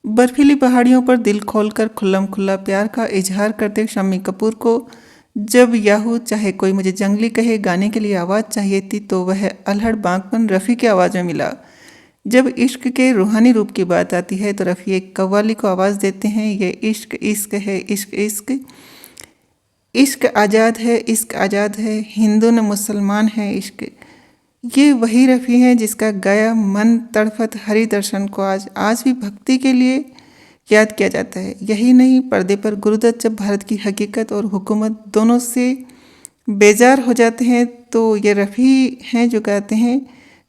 बर्फीली पहाड़ियों पर दिल खोलकर खुल्लम खुल्ला प्यार का इजहार करते शम्मी कपूर को जब याहू चाहे कोई मुझे जंगली कहे गाने के लिए आवाज़ चाहिए थी तो वह अल्हड़ बांकपन रफ़ी की आवाज़ में मिला। जब इश्क के रूहानी रूप की बात आती है तो रफ़ी एक कव्वाली को आवाज़ देते हैं, ये इश्क इश्क है, इश्क इश्क, इश्क आज़ाद है, इश्क आज़ाद है, हिंदू न मुसलमान है इश्क। ये वही रफ़ी हैं जिसका गाया मन तड़फत हरि दर्शन को आज आज भी भक्ति के लिए याद किया जाता है। यही नहीं, पर्दे पर गुरुदत्त जब भारत की हकीकत और हुकूमत दोनों से बेजार हो जाते हैं तो ये रफ़ी हैं जो गाते हैं,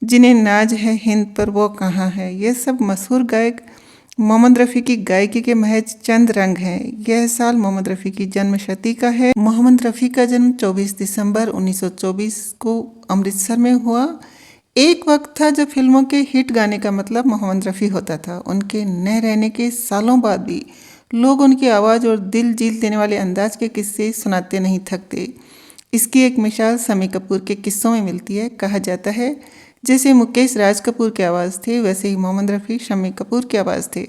जिन्हें नाज है हिंद पर वो कहाँ है। ये सब मशहूर गायक मोहम्मद रफ़ी की गायकी के महज चंद रंग हैं। यह साल मोहम्मद रफ़ी की जन्म शती का है। मोहम्मद रफ़ी का जन्म 24 दिसंबर 1924 को अमृतसर में हुआ। एक वक्त था जब फिल्मों के हिट गाने का मतलब मोहम्मद रफ़ी होता था। उनके न रहने के सालों बाद भी लोग उनकी आवाज़ और दिल जीत लेने वाले अंदाज के किस्से सुनाते नहीं थकते। इसकी एक मिसाल शम्मी कपूर के किस्सों में मिलती है। कहा जाता है जैसे मुकेश राज कपूर की आवाज़ थे वैसे ही मोहम्मद रफ़ी शम्मी कपूर की आवाज़ थे।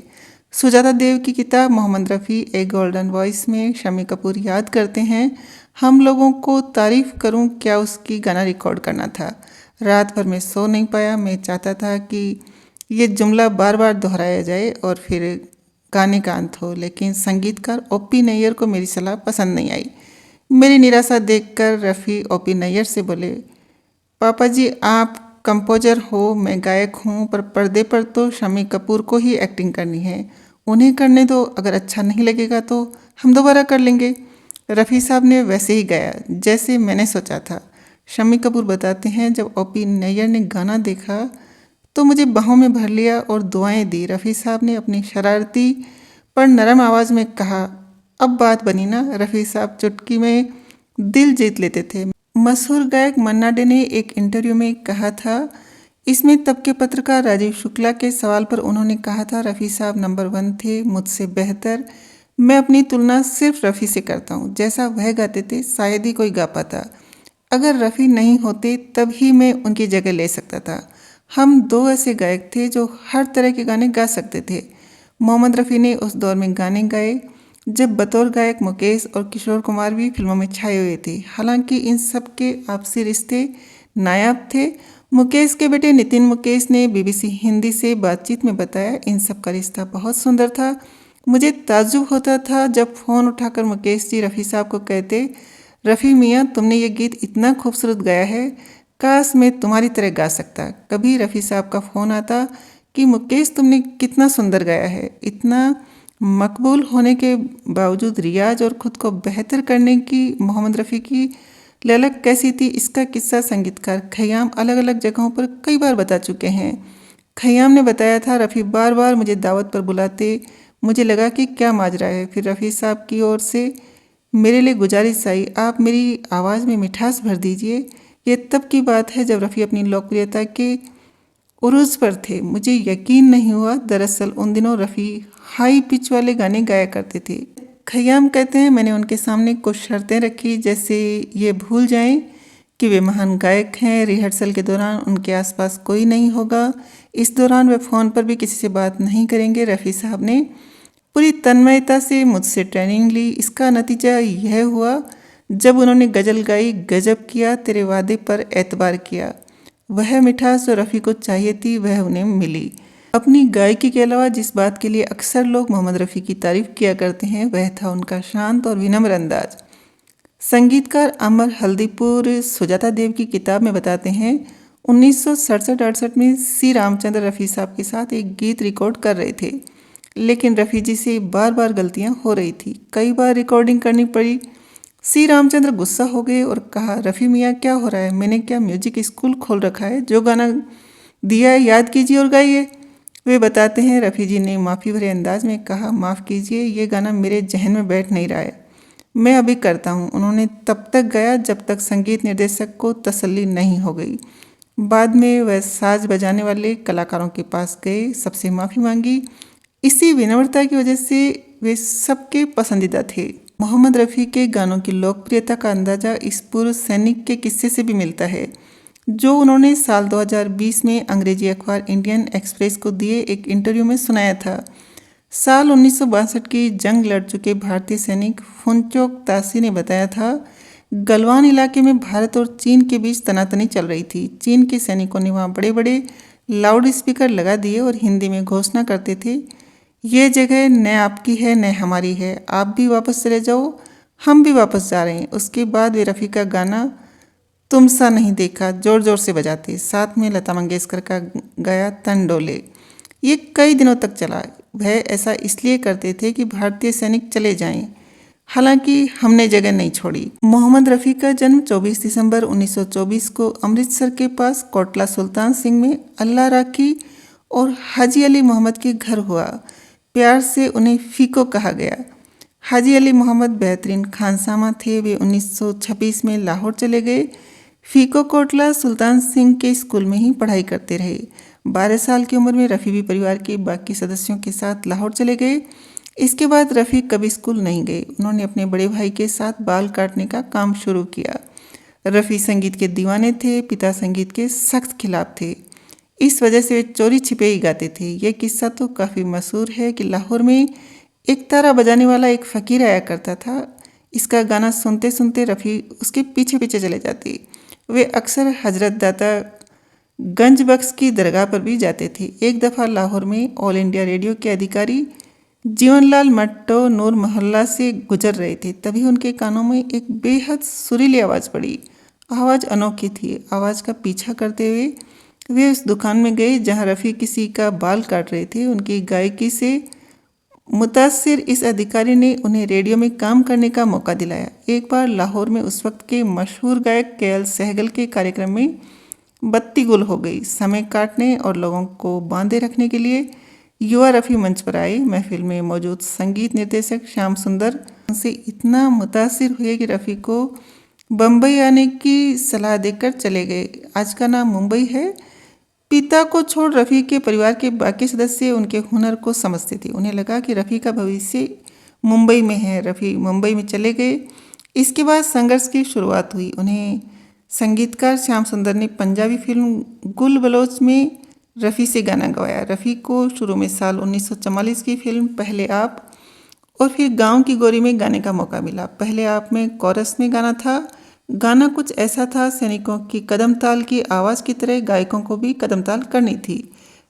सुजाता देव की किताब मोहम्मद रफ़ी ए गोल्डन वॉइस में शम्मी कपूर याद करते हैं, हम लोगों को तारीफ़ करूं क्या उसकी गाना रिकॉर्ड करना था। रात भर में सो नहीं पाया, मैं चाहता था कि ये जुमला बार बार दोहराया जाए और फिर गाने का अंत हो, लेकिन संगीतकार ओपी नैयर को मेरी सलाह पसंद नहीं आई। मेरी निराशा देखकर रफ़ी ओपी नैयर से बोले, पापा जी आप कंपोजर हो, मैं गायक हूँ, पर पर्दे पर तो शम्मी कपूर को ही एक्टिंग करनी है, उन्हें करने दो, अगर अच्छा नहीं लगेगा तो हम दोबारा कर लेंगे। रफ़ी साहब ने वैसे ही गाया जैसे मैंने सोचा था। शम्मी कपूर बताते हैं जब ओपी नैयर ने गाना देखा तो मुझे बाहों में भर लिया और दुआएं दी। रफ़ी साहब ने अपनी शरारती पर नरम आवाज़ में कहा, अब बात बनी ना। रफ़ी साहब चुटकी में दिल जीत लेते थे। मशहूर गायक मन्ना डे ने एक इंटरव्यू में कहा था, इसमें तब के पत्रकार राजीव शुक्ला के सवाल पर उन्होंने कहा था, रफ़ी साहब नंबर 1 थे, मुझसे बेहतर। मैं अपनी तुलना सिर्फ रफ़ी से करता हूँ, जैसा वह गाते थे शायद ही कोई गा पाता। अगर रफ़ी नहीं होते तब ही मैं उनकी जगह ले सकता था। हम दो ऐसे गायक थे जो हर तरह के गाने गा सकते थे। मोहम्मद रफ़ी ने उस दौर में गाने गाए जब बतौर गायक मुकेश और किशोर कुमार भी फिल्मों में छाए हुए थे। हालांकि इन सब के आपसी रिश्ते नायाब थे। मुकेश के बेटे नितिन मुकेश ने बीबीसी हिंदी से बातचीत में बताया, इन सब का रिश्ता बहुत सुंदर था। मुझे ताज्जुब होता था जब फ़ोन उठाकर मुकेश जी रफ़ी साहब को कहते, रफ़ी मियाँ तुमने ये गीत इतना खूबसूरत गाया है, काश मैं तुम्हारी तरह गा सकता। कभी रफ़ी साहब का फ़ोन आता कि मुकेश तुमने कितना सुंदर गाया है। इतना मकबूल होने के बावजूद रियाज और ख़ुद को बेहतर करने की मोहम्मद रफ़ी की ललक कैसी थी, इसका किस्सा संगीतकार खयाम अलग अलग जगहों पर कई बार बता चुके हैं। खयाम ने बताया था, रफ़ी बार बार मुझे दावत पर बुलाते, मुझे लगा कि क्या माजरा है। फिर रफ़ी साहब की ओर से मेरे लिए गुजारिश आई, आप मेरी आवाज़ में मिठास भर दीजिए। ये तब की बात है जब रफ़ी अपनी लोकप्रियता के उरूज पर थे। मुझे यकीन नहीं हुआ, दरअसल उन दिनों रफ़ी हाई पिच वाले गाने गाया करते थे। खयाम कहते हैं, मैंने उनके सामने कुछ शर्तें रखी, जैसे ये भूल जाएं कि वे महान गायक हैं, रिहर्सल के दौरान उनके आसपास कोई नहीं होगा, इस दौरान वे फ़ोन पर भी किसी से बात नहीं करेंगे। रफ़ी साहब ने पूरी तन्मयता से मुझसे ट्रेनिंग ली। इसका नतीजा यह हुआ, जब उन्होंने गज़ल गाई, गजब किया, तेरे वादे पर एतबार किया। वह मिठास जो रफ़ी को चाहिए थी वह उन्हें मिली। अपनी गायकी के अलावा जिस बात के लिए अक्सर लोग मोहम्मद रफ़ी की तारीफ़ किया करते हैं वह था उनका शांत और विनम्र अंदाज। संगीतकार अमर हल्दीपुर सुजाता देव की किताब में बताते हैं, 1967-68 में सी रामचंद्र रफ़ी साहब के साथ एक गीत रिकॉर्ड कर रहे थे, लेकिन रफ़ी जी से बार बार गलतियां हो रही थी, कई बार रिकॉर्डिंग करनी पड़ी। सी रामचंद्र गुस्सा हो गए और कहा, रफ़ी मियाँ क्या हो रहा है, मैंने क्या म्यूजिक स्कूल खोल रखा है, जो गाना दिया है याद कीजिए और गाइए। वे बताते हैं, रफ़ी जी ने माफ़ी भरे अंदाज में कहा, माफ़ कीजिए, ये गाना मेरे जहन में बैठ नहीं रहा है, मैं अभी करता हूँ। उन्होंने तब तक गाया जब तक संगीत निर्देशक को तसल्ली नहीं हो गई। बाद में वह साज बजाने वाले कलाकारों के पास गए, सबसे माफ़ी मांगी। इसी विनम्रता की वजह से वे सबके पसंदीदा थे। मोहम्मद रफ़ी के गानों की लोकप्रियता का अंदाज़ा इस पूर्व सैनिक के किस्से से भी मिलता है, जो उन्होंने साल 2020 में अंग्रेजी अखबार इंडियन एक्सप्रेस को दिए एक इंटरव्यू में सुनाया था। साल 1962 की जंग लड़ चुके भारतीय सैनिक फुनचोक तासी ने बताया था, गलवान इलाके में भारत और चीन के बीच तनातनी चल रही थी। चीन के सैनिकों ने वहाँ बड़े बड़े लाउड स्पीकर लगा दिए और हिंदी में घोषणा करते थे, ये जगह न आपकी है न हमारी है, आप भी वापस चले जाओ, हम भी वापस जा रहे हैं। उसके बाद वे रफ़ी का गाना तुम सा नहीं देखा जोर जोर से बजाते, साथ में लता मंगेशकर का गाया तन डोले। ये कई दिनों तक चला। वह ऐसा इसलिए करते थे कि भारतीय सैनिक चले जाएं, हालांकि हमने जगह नहीं छोड़ी। मोहम्मद रफ़ी का जन्म 24 दिसंबर 1924 को अमृतसर के पास कोटला सुल्तान सिंह में अल्लाह राखी और हाजी अली मोहम्मद के घर हुआ। प्यार से उन्हें फ़ीको कहा गया। हाजी अली मोहम्मद बेहतरीन खानसामा थे। वे 1926 में लाहौर चले गए। फ़ीको कोटला सुल्तान सिंह के स्कूल में ही पढ़ाई करते रहे। 12 साल की उम्र में रफ़ी भी परिवार के बाकी सदस्यों के साथ लाहौर चले गए। इसके बाद रफ़ी कभी स्कूल नहीं गए। उन्होंने अपने बड़े भाई के साथ बाल काटने का काम शुरू किया। रफ़ी संगीत के दीवाने थे। पिता संगीत के सख्त खिलाफ थे। इस वजह से वे चोरी छिपे ही गाते थे। यह किस्सा तो काफ़ी मशहूर है कि लाहौर में एक तारा बजाने वाला एक फ़कीर आया करता था। इसका गाना सुनते सुनते रफ़ी उसके पीछे पीछे चले जाते। वे अक्सर हजरत दाता गंज बख्श की दरगाह पर भी जाते थे। एक दफ़ा लाहौर में ऑल इंडिया रेडियो के अधिकारी जीवनलाल मट्टो नूर मोहल्ला से गुजर रहे थे। तभी उनके कानों में एक बेहद सुरीली आवाज़ पड़ी। आवाज़ अनोखी थी। आवाज़ का पीछा करते हुए वे उस दुकान में गए जहां रफ़ी किसी का बाल काट रहे थे। उनकी गायकी से मुतासिर इस अधिकारी ने उन्हें रेडियो में काम करने का मौका दिलाया। एक बार लाहौर में उस वक्त के मशहूर गायक के.एल. सहगल के कार्यक्रम में बत्ती गुल हो गई। समय काटने और लोगों को बांधे रखने के लिए युवा रफ़ी मंच पर आए। महफिल में मौजूद संगीत निर्देशक श्याम सुंदर उनसे इतना मुतासिर हुए कि रफ़ी को बम्बई आने की सलाह देकर चले गए। आज का नाम मुंबई है। पिता को छोड़ रफ़ी के परिवार के बाकी सदस्य उनके हुनर को समझते थे। उन्हें लगा कि रफ़ी का भविष्य मुंबई में है। रफ़ी मुंबई में चले गए। इसके बाद संघर्ष की शुरुआत हुई। उन्हें संगीतकार श्याम सुंदर ने पंजाबी फिल्म गुल बलोच में रफ़ी से गाना गवाया। रफ़ी को शुरू में साल 1944 की फिल्म पहले आप और फिर गांव की गोरी में गाने का मौका मिला। पहले आप में कोरस में गाना था। गाना कुछ ऐसा था, सैनिकों की कदम ताल की आवाज़ की तरह गायकों को भी कदम ताल करनी थी।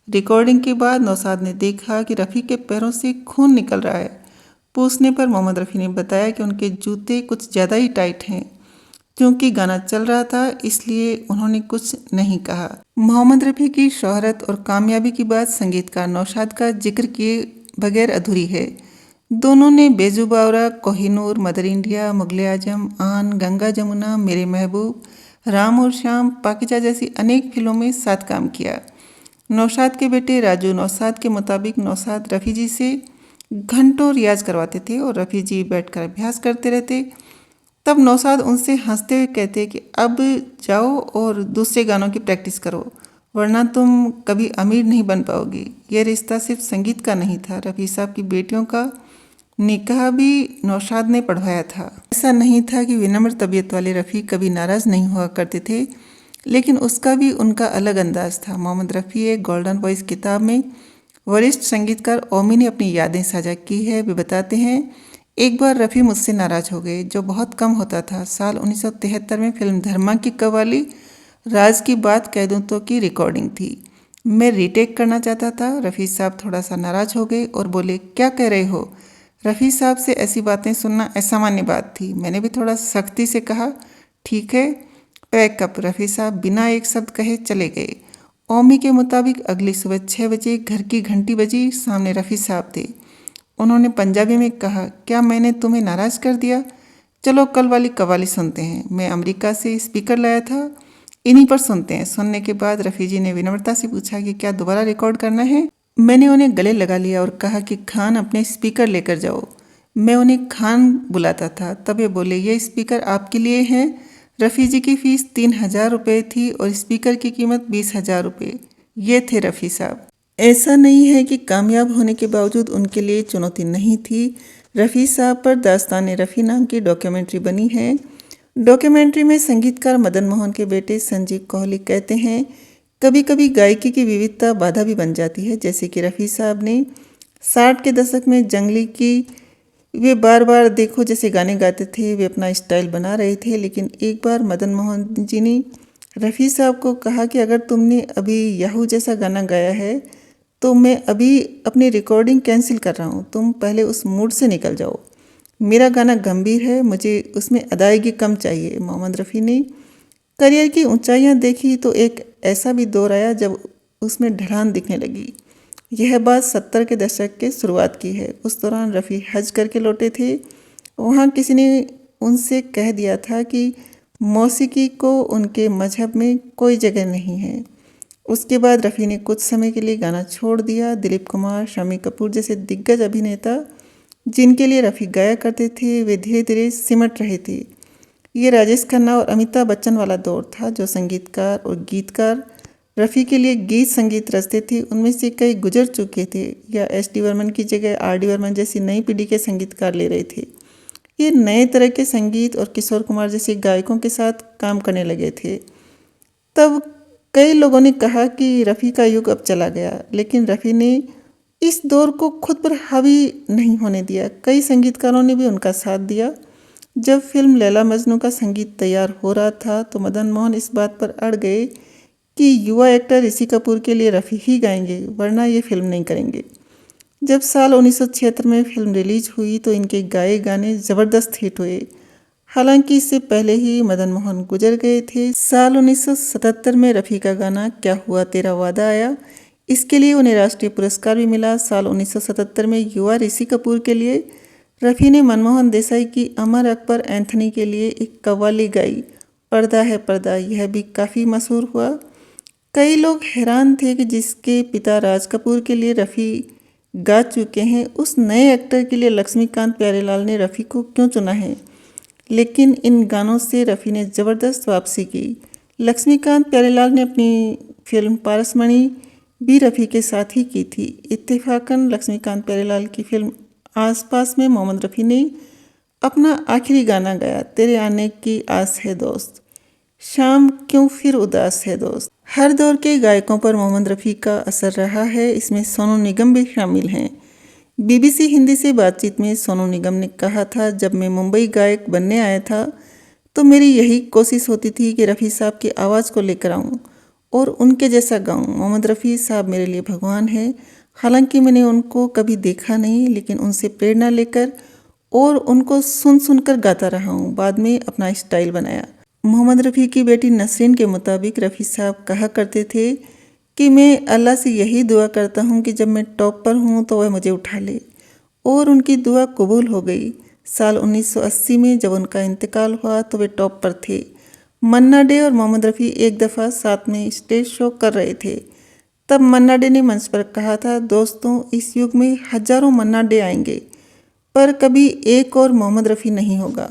रिकॉर्डिंग के बाद नौशाद ने देखा कि रफ़ी के पैरों से खून निकल रहा है। पूछने पर मोहम्मद रफ़ी ने बताया कि उनके जूते कुछ ज़्यादा ही टाइट हैं। क्योंकि गाना चल रहा था इसलिए उन्होंने कुछ नहीं कहा। मोहम्मद रफ़ी की शोहरत और कामयाबी की बात संगीतकार नौशाद का जिक्र किए बगैर अधूरी है। दोनों ने बेजू बावरा, कोहिनूर, मदर इंडिया, मुगले आजम, आन, गंगा जमुना, मेरे महबूब, राम और श्याम, पाकिजा जैसी अनेक फिल्मों में साथ काम किया। नौशाद के बेटे राजू नौशाद के मुताबिक नौशाद रफ़ी जी से घंटों रियाज करवाते थे और रफ़ी जी बैठकर अभ्यास करते रहते। तब नौशाद उनसे हंसते हुए कहते कि अब जाओ और दूसरे गानों की प्रैक्टिस करो, वरना तुम कभी अमीर नहीं बन पाओगी। यह रिश्ता सिर्फ संगीत का नहीं था। रफ़ी साहब की बेटियों का निकाह भी नौशाद ने पढ़वाया था। ऐसा नहीं था कि विनम्र तबीयत वाले रफ़ी कभी नाराज़ नहीं हुआ करते थे, लेकिन उसका भी उनका अलग अंदाज था। मोहम्मद रफ़ी एक गोल्डन वॉइस किताब में वरिष्ठ संगीतकार ओमी ने अपनी यादें साझा की है। वे बताते हैं, एक बार रफ़ी मुझसे नाराज़ हो गए, जो बहुत कम होता था। साल 1973 में फिल्म धर्मा की कव्वाली राज की बात कह दूं तो की रिकॉर्डिंग थी। मैं रीटेक करना चाहता था। रफ़ी साहब थोड़ा सा नाराज़ हो गए और बोले, क्या कह रहे हो? रफ़ी साहब से ऐसी बातें सुनना असामान्य बात थी। मैंने भी थोड़ा सख्ती से कहा, ठीक है, पैकअप। रफ़ी साहब बिना एक शब्द कहे चले गए। ओमी के मुताबिक अगली सुबह 6 बजे घर की घंटी बजी। सामने रफ़ी साहब थे। उन्होंने पंजाबी में कहा, क्या मैंने तुम्हें नाराज़ कर दिया? चलो कल वाली कव्वाली सुनते हैं। मैं अमेरिका से स्पीकर लाया था, इन्हीं पर सुनते हैं। सुनने के बाद रफ़ी जी ने विनम्रता से पूछा कि क्या दोबारा रिकॉर्ड करना है? मैंने उन्हें गले लगा लिया और कहा कि खान अपने स्पीकर लेकर जाओ। मैं उन्हें खान बुलाता था। तब वे बोले, ये स्पीकर आपके लिए हैं। रफ़ी जी की फ़ीस 3,000 रुपये थी और स्पीकर की कीमत 20,000 रुपये। ये थे रफ़ी साहब। ऐसा नहीं है कि कामयाब होने के बावजूद उनके लिए चुनौती नहीं थी। रफ़ी साहब पर दास्तान रफ़ी नाम की डॉक्यूमेंट्री बनी है। डॉक्यूमेंट्री में संगीतकार मदन मोहन के बेटे संजीव कोहली कहते हैं, कभी कभी गायकी की विविधता बाधा भी बन जाती है। जैसे कि रफ़ी साहब ने 60 के दशक में जंगली की वे बार बार देखो जैसे गाने गाते थे, वे अपना स्टाइल बना रहे थे। लेकिन एक बार मदन मोहन जी ने रफ़ी साहब को कहा कि अगर तुमने अभी याहू जैसा गाना गाया है तो मैं अभी अपनी रिकॉर्डिंग कैंसिल कर रहा हूँ, तुम पहले उस मूड से निकल जाओ। मेरा गाना गंभीर है, मुझे उसमें अदायगी कम चाहिए। मोहम्मद रफ़ी ने करियर की ऊंचाइयां देखी तो एक ऐसा भी दौर आया जब उसमें ढलान दिखने लगी। यह बात 70 के दशक के शुरुआत की है। उस दौरान रफ़ी हज करके लौटे थे। वहाँ किसी ने उनसे कह दिया था कि मौसीकी को उनके मजहब में कोई जगह नहीं है। उसके बाद रफ़ी ने कुछ समय के लिए गाना छोड़ दिया। दिलीप कुमार, शम्मी कपूर जैसे दिग्गज अभिनेता जिनके लिए रफ़ी गाया करते थे, वे धीरे धीरे सिमट रहे थे। ये राजेश खन्ना और अमिताभ बच्चन वाला दौर था। जो संगीतकार और गीतकार रफ़ी के लिए गीत संगीत रचते थे, उनमें से कई गुजर चुके थे या एस.डी. बर्मन की जगह आर.डी. बर्मन जैसी नई पीढ़ी के संगीतकार ले रहे थे। ये नए तरह के संगीत और किशोर कुमार जैसे गायकों के साथ काम करने लगे थे। तब कई लोगों ने कहा कि रफ़ी का युग अब चला गया, लेकिन रफ़ी ने इस दौर को खुद पर हावी नहीं होने दिया। कई संगीतकारों ने भी उनका साथ दिया। जब फिल्म लैला मजनू का संगीत तैयार हो रहा था तो मदन मोहन इस बात पर अड़ गए कि युवा एक्टर ऋषि कपूर के लिए रफ़ी ही गाएंगे, वरना ये फिल्म नहीं करेंगे। जब साल 1976 में फिल्म रिलीज हुई तो इनके गाए गाने ज़बरदस्त हिट हुए। हालांकि इससे पहले ही मदन मोहन गुजर गए थे। साल 1977 में रफ़ी का गाना क्या हुआ तेरा वादा आया। इसके लिए उन्हें राष्ट्रीय पुरस्कार भी मिला। साल 1977 में युवा ऋषि कपूर के लिए रफ़ी ने मनमोहन देसाई की अमर अकबर एंथनी के लिए एक कव्वाली गाई, पर्दा है पर्दा। यह भी काफ़ी मशहूर हुआ। कई लोग हैरान थे कि जिसके पिता राज कपूर के लिए रफ़ी गा चुके हैं, उस नए एक्टर के लिए लक्ष्मीकांत प्यारेलाल ने रफ़ी को क्यों चुना है। लेकिन इन गानों से रफ़ी ने ज़बरदस्त वापसी की। लक्ष्मीकांत प्यारेलाल ने अपनी फिल्म पारसमणि भी रफ़ी के साथ ही की थी। इत्तेफाकन लक्ष्मीकांत प्यारेलाल की फिल्म आसपास में मोहम्मद रफ़ी ने अपना आखिरी गाना गाया, तेरे आने की आस है दोस्त, शाम क्यों फिर उदास है दोस्त। हर दौर के गायकों पर मोहम्मद रफ़ी का असर रहा है, इसमें सोनू निगम भी शामिल हैं। बीबीसी हिंदी से बातचीत में सोनू निगम ने कहा था, जब मैं मुंबई गायक बनने आया था तो मेरी यही कोशिश होती थी कि रफ़ी साहब की आवाज़ को लेकर आऊँ और उनके जैसा गाऊँ। मोहम्मद रफ़ी साहब मेरे लिए भगवान हैं। हालांकि मैंने उनको कभी देखा नहीं, लेकिन उनसे प्रेरणा लेकर और उनको सुन सुनकर गाता रहा हूँ। बाद में अपना स्टाइल बनाया। मोहम्मद रफ़ी की बेटी नसरीन के मुताबिक रफ़ी साहब कहा करते थे कि मैं अल्लाह से यही दुआ करता हूँ कि जब मैं टॉप पर हूँ तो वह मुझे उठा ले, और उनकी दुआ कबूल हो गई। साल 1980 में जब उनका इंतकाल हुआ तो वे टॉप पर थे। मन्ना डे और मोहम्मद रफ़ी एक दफ़ा साथ में स्टेज शो कर रहे थे। तब मन्ना डे ने मंच पर कहा था, दोस्तों इस युग में हजारों मन्ना डे आएंगे पर कभी एक और मोहम्मद रफ़ी नहीं होगा।